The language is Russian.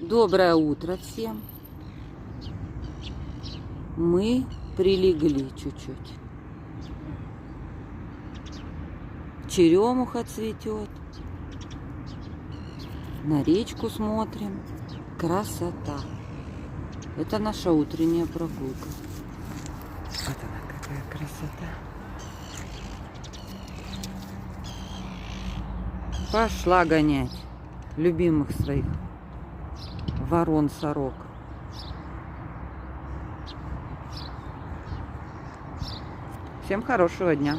Доброе утро всем. Мы прилегли чуть-чуть. Черемуха цветет. На речку смотрим. Красота. Это наша утренняя прогулка. Вот она, какая красота. Пошла гонять любимых своих ворон-сорок. Всем хорошего дня.